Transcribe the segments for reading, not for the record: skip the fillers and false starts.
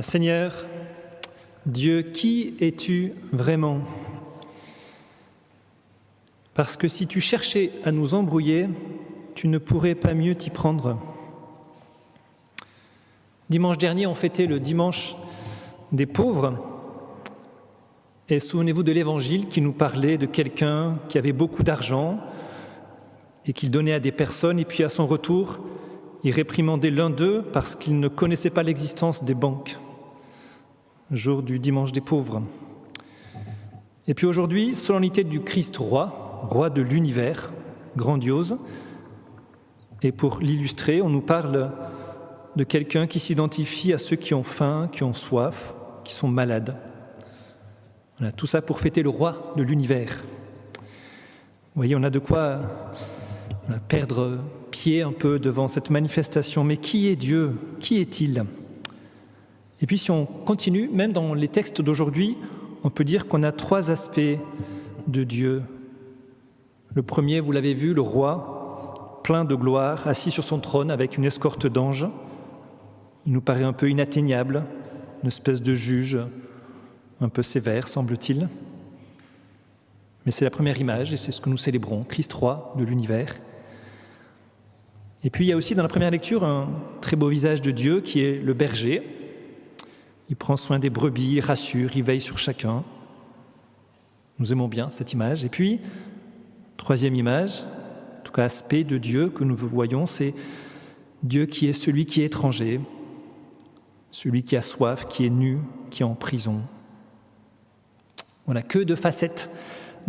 Seigneur, Dieu, qui es-tu vraiment ? Parce que si tu cherchais à nous embrouiller, tu ne pourrais pas mieux t'y prendre. Dimanche dernier, on fêtait le dimanche des pauvres. Et souvenez-vous de l'Évangile qui nous parlait de quelqu'un qui avait beaucoup d'argent et qu'il donnait à des personnes, et puis à son retour, il réprimandait l'un d'eux parce qu'il ne connaissait pas l'existence des banques. Jour du dimanche des pauvres. Et puis aujourd'hui, solennité du Christ roi de l'univers, grandiose. Et pour l'illustrer, on nous parle de quelqu'un qui s'identifie à ceux qui ont faim, qui ont soif, qui sont malades. Voilà, tout ça pour fêter le roi de l'univers. Vous voyez, on a de quoi perdre pied un peu devant cette manifestation. Mais qui est Dieu ? Qui est-il ? Et puis si on continue, même dans les textes d'aujourd'hui, on peut dire qu'on a trois aspects de Dieu. Le premier, vous l'avez vu, le roi, plein de gloire, assis sur son trône avec une escorte d'anges. Il nous paraît un peu inatteignable, une espèce de juge un peu sévère, semble-t-il. Mais c'est la première image et c'est ce que nous célébrons, Christ roi de l'univers. Et puis il y a aussi dans la première lecture un très beau visage de Dieu qui est le berger. Il prend soin des brebis, il rassure, il veille sur chacun. Nous aimons bien cette image. Et puis, troisième image, en tout cas aspect de Dieu que nous voyons, c'est Dieu qui est celui qui est étranger, celui qui a soif, qui est nu, qui est en prison. Voilà, que de facettes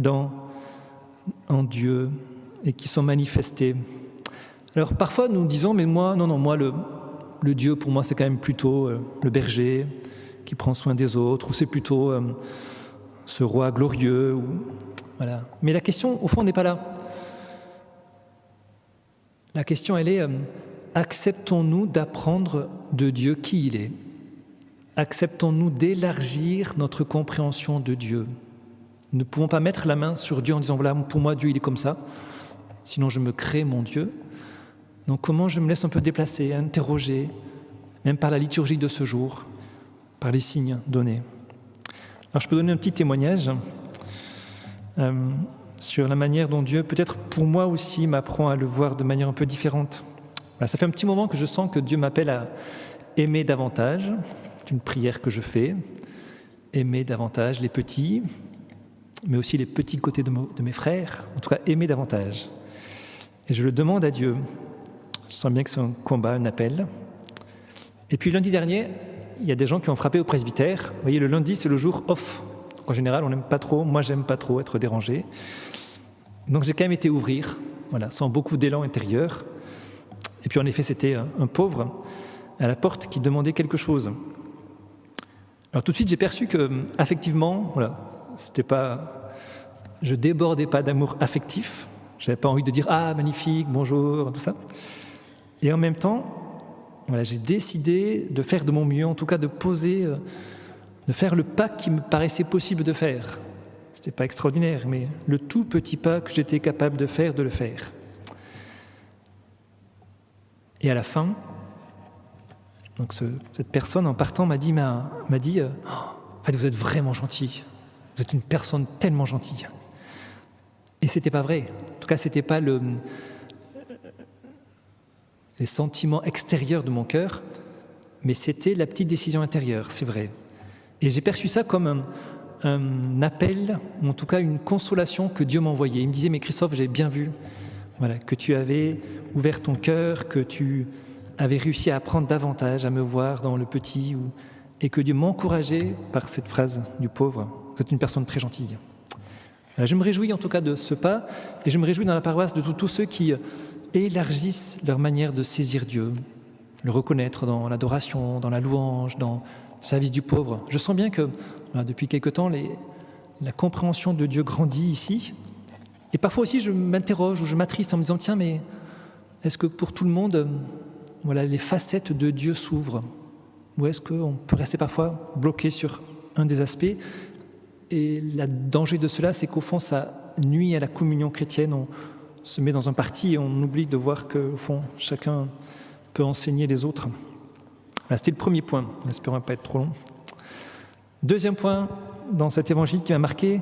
en Dieu et qui sont manifestées. Alors parfois nous disons, mais moi, le Dieu pour moi c'est quand même plutôt le berger qui prend soin des autres, ou c'est plutôt ce roi glorieux. Voilà. Mais la question, au fond, n'est pas là. La question, elle est, acceptons-nous d'apprendre de Dieu qui il est ? Acceptons-nous d'élargir notre compréhension de Dieu ? Nous ne pouvons pas mettre la main sur Dieu en disant, voilà, pour moi, Dieu, il est comme ça, sinon je me crée mon Dieu. Donc comment je me laisse un peu déplacer, interroger, même par la liturgie de ce jour, par les signes donnés. Alors je peux donner un petit témoignage sur la manière dont Dieu, peut-être pour moi aussi, m'apprend à le voir de manière un peu différente. Voilà, ça fait un petit moment que je sens que Dieu m'appelle à aimer davantage. C'est une prière que je fais. Aimer davantage les petits, mais aussi les petits côtés de mes frères. En tout cas, aimer davantage. Et je le demande à Dieu. Je sens bien que c'est un combat, un appel. Et puis lundi dernier, il y a des gens qui ont frappé au presbytère. Vous voyez, le lundi, c'est le jour off. En général, on n'aime pas trop, moi j'aime pas trop être dérangé. Donc j'ai quand même été ouvrir, voilà, sans beaucoup d'élan intérieur. Et puis en effet, c'était un pauvre à la porte qui demandait quelque chose. Alors tout de suite, j'ai perçu que, affectivement, voilà, je débordais pas d'amour affectif. J'avais pas envie de dire « Ah, magnifique, bonjour », tout ça. Et en même temps, voilà, j'ai décidé de faire de mon mieux, en tout cas de faire le pas qui me paraissait possible de faire. C'était pas extraordinaire, mais le tout petit pas que j'étais capable de le faire. Et à la fin, donc cette personne en partant m'a dit en fait, vous êtes vraiment gentil. Vous êtes une personne tellement gentille. Et c'était pas vrai. En tout cas, c'était pas les sentiments extérieurs de mon cœur, mais c'était la petite décision intérieure, c'est vrai. Et j'ai perçu ça comme un appel, ou en tout cas une consolation que Dieu m'envoyait. Il me disait, mais Christophe, j'ai bien vu que tu avais ouvert ton cœur, que tu avais réussi à apprendre davantage, à me voir dans le petit, et que Dieu m'encourageait par cette phrase du pauvre. Vous êtes une personne très gentille. Je me réjouis en tout cas de ce pas, et je me réjouis dans la paroisse de tous ceux qui élargissent leur manière de saisir Dieu, le reconnaître dans l'adoration, dans la louange, dans le service du pauvre. Je sens bien que depuis quelque temps, la compréhension de Dieu grandit ici. Et parfois aussi, je m'interroge ou je m'attriste en me disant, tiens, mais est-ce que pour tout le monde, les facettes de Dieu s'ouvrent ? Ou est-ce qu'on peut rester parfois bloqué sur un des aspects ? Et le danger de cela, c'est qu'au fond, ça nuit à la communion chrétienne. On se met dans un parti et on oublie de voir qu'au fond, chacun peut enseigner les autres. Voilà, c'était le premier point, en espérant ne pas être trop long. Deuxième point, dans cet évangile qui m'a marqué,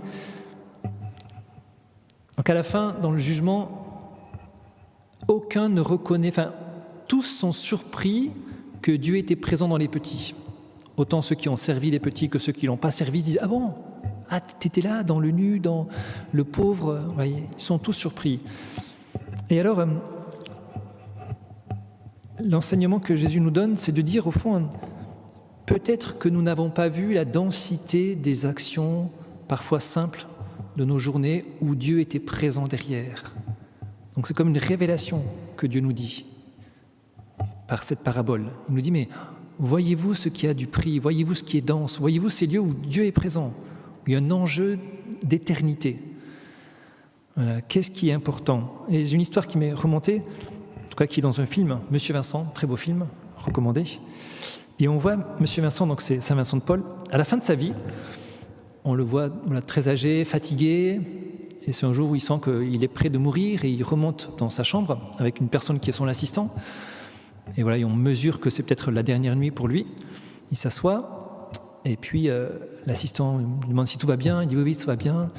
donc à la fin, dans le jugement, aucun ne reconnaît, tous sont surpris que Dieu était présent dans les petits. Autant ceux qui ont servi les petits que ceux qui ne l'ont pas servi se disent « Ah bon ? Ah, t'étais là, dans le nu, dans le pauvre ?» Ils sont tous surpris. Et alors, l'enseignement que Jésus nous donne, c'est de dire au fond, peut-être que nous n'avons pas vu la densité des actions, parfois simples, de nos journées où Dieu était présent derrière. Donc c'est comme une révélation que Dieu nous dit par cette parabole. Il nous dit, mais voyez-vous ce qui a du prix, voyez-vous ce qui est dense, voyez-vous ces lieux où Dieu est présent, où il y a un enjeu d'éternité. Voilà. Qu'est-ce qui est important? Et j'ai une histoire qui m'est remontée, en tout cas qui est dans un film, Monsieur Vincent, très beau film, recommandé. Et on voit Monsieur Vincent, donc c'est Saint Vincent de Paul, à la fin de sa vie, on le voit très âgé, fatigué, et c'est un jour où il sent qu'il est près de mourir, et il remonte dans sa chambre avec une personne qui est son assistant. Et voilà, et on mesure que c'est peut-être la dernière nuit pour lui. Il s'assoit, et puis l'assistant lui demande si tout va bien. Il dit oui, tout va bien.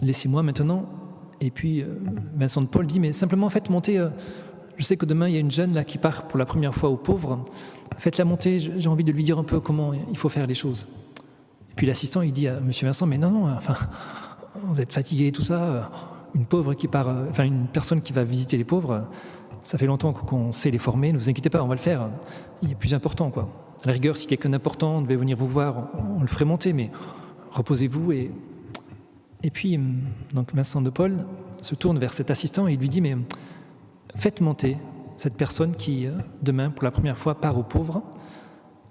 Laissez-moi maintenant. Et puis Vincent de Paul dit, mais simplement faites monter. Je sais que demain il y a une jeune là qui part pour la première fois aux pauvres. Faites-la monter. J'ai envie de lui dire un peu comment il faut faire les choses. Et puis l'assistant il dit à Monsieur Vincent, mais non, vous êtes fatigué et tout ça. Une pauvre qui part, une personne qui va visiter les pauvres. Ça fait longtemps qu'on sait les former, ne vous inquiétez pas, on va le faire. Il est plus important, quoi. À la rigueur, si quelqu'un d'important devait venir vous voir, on le ferait monter, mais reposez-vous. Et puis, donc Vincent de Paul se tourne vers cet assistant et il lui dit, mais faites monter cette personne qui, demain, pour la première fois, part aux pauvres.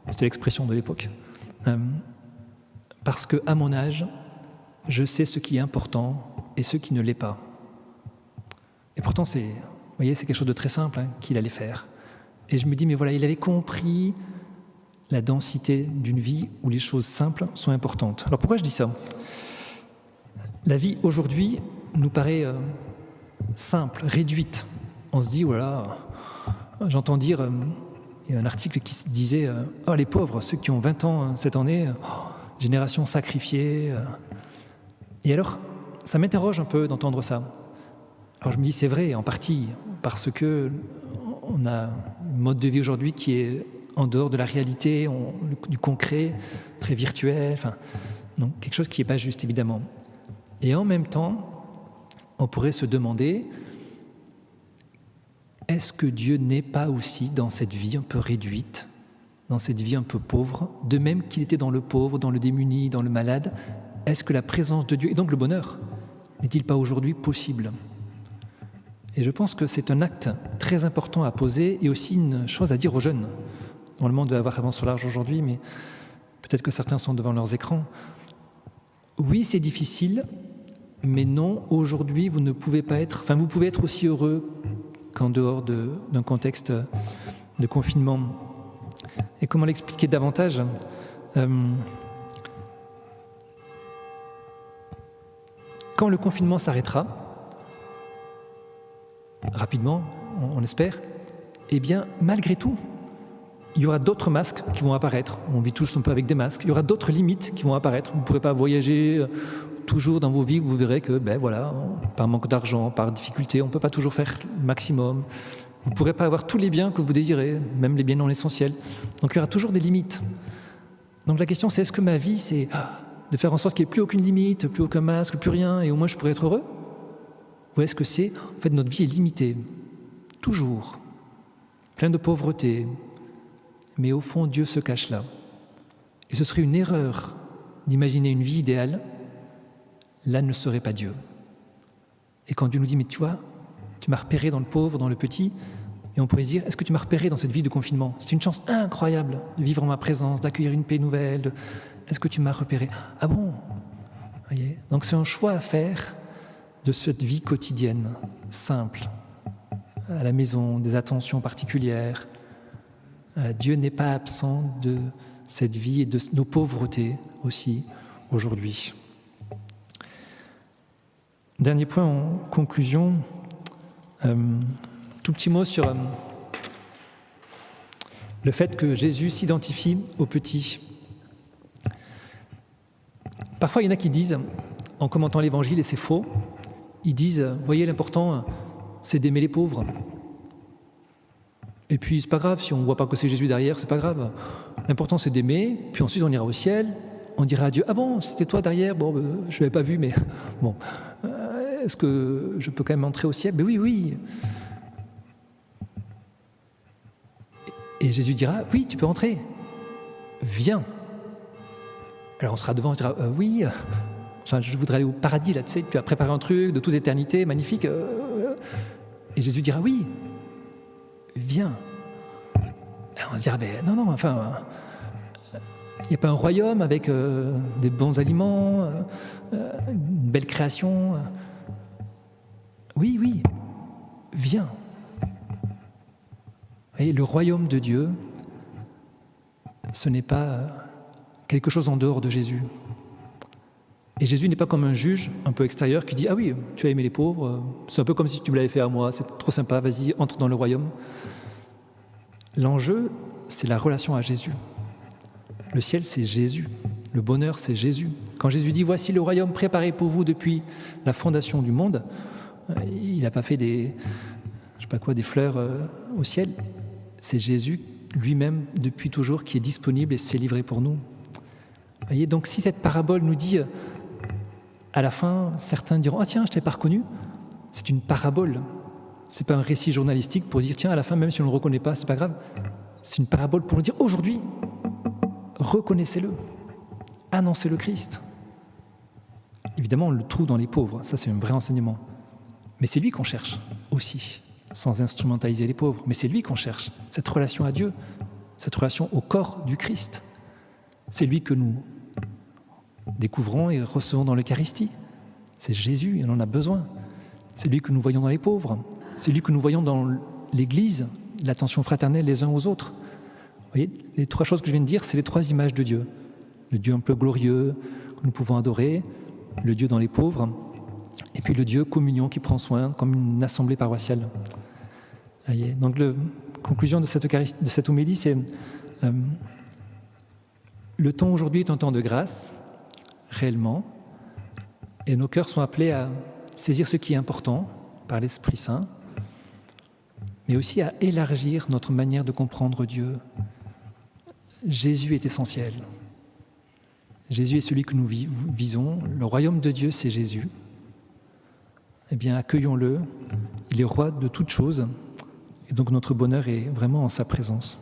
C'était l'expression de l'époque. Parce qu'à mon âge, je sais ce qui est important et ce qui ne l'est pas. Et pourtant, c'est quelque chose de très simple qu'il allait faire. Et je me dis, mais voilà, il avait compris la densité d'une vie où les choses simples sont importantes. Alors pourquoi je dis ça? La vie aujourd'hui nous paraît simple, réduite. On se dit, voilà, j'entends dire, il y a un article qui disait, oh les pauvres, ceux qui ont 20 ans cette année, génération sacrifiée. Et alors, ça m'interroge un peu d'entendre ça. Alors je me dis, c'est vrai, en partie, parce que on a un mode de vie aujourd'hui qui est en dehors de la réalité, du concret, très virtuel, donc quelque chose qui n'est pas juste, évidemment. Et en même temps, on pourrait se demander, est-ce que Dieu n'est pas aussi dans cette vie un peu réduite, dans cette vie un peu pauvre, de même qu'il était dans le pauvre, dans le démuni, dans le malade? Est-ce que la présence de Dieu, et donc le bonheur, n'est-il pas aujourd'hui possible? Et je pense que c'est un acte très important à poser et aussi une chose à dire aux jeunes. Normalement, on doit avoir avance au large aujourd'hui, mais peut-être que certains sont devant leurs écrans. Oui, c'est difficile, mais non, aujourd'hui, vous ne pouvez pas être... vous pouvez être aussi heureux qu'en dehors d'un contexte de confinement. Et comment l'expliquer davantage? Quand le confinement s'arrêtera, rapidement, on espère, eh bien, malgré tout, il y aura d'autres masques qui vont apparaître. On vit tous un peu avec des masques. Il y aura d'autres limites qui vont apparaître. Vous ne pourrez pas voyager toujours dans vos vies. Vous verrez que, par manque d'argent, par difficulté, on ne peut pas toujours faire le maximum. Vous ne pourrez pas avoir tous les biens que vous désirez, même les biens non essentiels. Donc, il y aura toujours des limites. Donc, la question, c'est est-ce que ma vie, c'est de faire en sorte qu'il n'y ait plus aucune limite, plus aucun masque, plus rien, et au moins je pourrais être heureux? Ou est-ce que c'est, en fait, notre vie est limitée, toujours, plein de pauvreté, mais au fond, Dieu se cache là. Et ce serait une erreur d'imaginer une vie idéale, là ne serait pas Dieu. Et quand Dieu nous dit, mais tu vois, tu m'as repéré dans le pauvre, dans le petit, et on pourrait se dire, est-ce que tu m'as repéré dans cette vie de confinement? C'est une chance incroyable de vivre en ma présence, d'accueillir une paix nouvelle. Est-ce que tu m'as repéré? Ah bon? Voyez, donc c'est un choix à faire de cette vie quotidienne, simple, à la maison, des attentions particulières. Dieu n'est pas absent de cette vie et de nos pauvretés aussi aujourd'hui. Dernier point en conclusion, tout petit mot sur le fait que Jésus s'identifie aux petits. Parfois, il y en a qui disent, en commentant l'Évangile, et c'est faux, ils disent, voyez, l'important, c'est d'aimer les pauvres. Et puis, c'est pas grave, si on ne voit pas que c'est Jésus derrière, c'est pas grave. L'important, c'est d'aimer, puis ensuite, on ira au ciel, on dira à Dieu, ah bon, c'était toi derrière, bon, je ne l'avais pas vu, mais bon, est-ce que je peux quand même entrer au ciel? Ben oui, oui. Et Jésus dira, oui, tu peux entrer, viens. Alors on sera devant, on dira, oui, enfin, je voudrais aller au paradis, là, tu sais, tu as préparé un truc de toute éternité, magnifique. Et Jésus dira, oui, viens. Et on se dira, ben non, enfin, il n'y a pas un royaume avec des bons aliments, une belle création. Oui, viens. Et le royaume de Dieu, ce n'est pas quelque chose en dehors de Jésus. Et Jésus n'est pas comme un juge un peu extérieur qui dit « Ah oui, tu as aimé les pauvres, c'est un peu comme si tu me l'avais fait à moi, c'est trop sympa, vas-y, entre dans le royaume. » L'enjeu, c'est la relation à Jésus. Le ciel, c'est Jésus. Le bonheur, c'est Jésus. Quand Jésus dit « Voici le royaume préparé pour vous depuis la fondation du monde », il n'a pas fait des fleurs au ciel. C'est Jésus lui-même, depuis toujours, qui est disponible et s'est livré pour nous. Voyez, donc si cette parabole nous dit, à la fin, certains diront « Ah tiens, je ne t'ai pas reconnu », c'est une parabole. Ce n'est pas un récit journalistique pour dire « Tiens, à la fin, même si on ne le reconnaît pas, ce n'est pas grave ». C'est une parabole pour nous dire « Aujourd'hui, reconnaissez-le, annoncez le Christ ». Évidemment, on le trouve dans les pauvres, ça c'est un vrai enseignement. Mais c'est lui qu'on cherche aussi, sans instrumentaliser les pauvres. Mais c'est lui qu'on cherche, cette relation à Dieu, cette relation au corps du Christ. C'est lui que nous découvrons et recevons dans l'Eucharistie. C'est Jésus, il en a besoin. C'est lui que nous voyons dans les pauvres. C'est lui que nous voyons dans l'Église, l'attention fraternelle les uns aux autres. Vous voyez, les trois choses que je viens de dire, c'est les trois images de Dieu. Le Dieu un peu glorieux que nous pouvons adorer, le Dieu dans les pauvres, et puis le Dieu communion qui prend soin comme une assemblée paroissiale. Donc la conclusion de cette homélie, c'est le temps aujourd'hui est un temps de grâce, réellement, et nos cœurs sont appelés à saisir ce qui est important par l'Esprit Saint, mais aussi à élargir notre manière de comprendre Dieu. Jésus est essentiel. Jésus est celui que nous visons. Le royaume de Dieu, c'est Jésus. Eh bien, accueillons-le. Il est roi de toutes choses. Et donc, notre bonheur est vraiment en sa présence.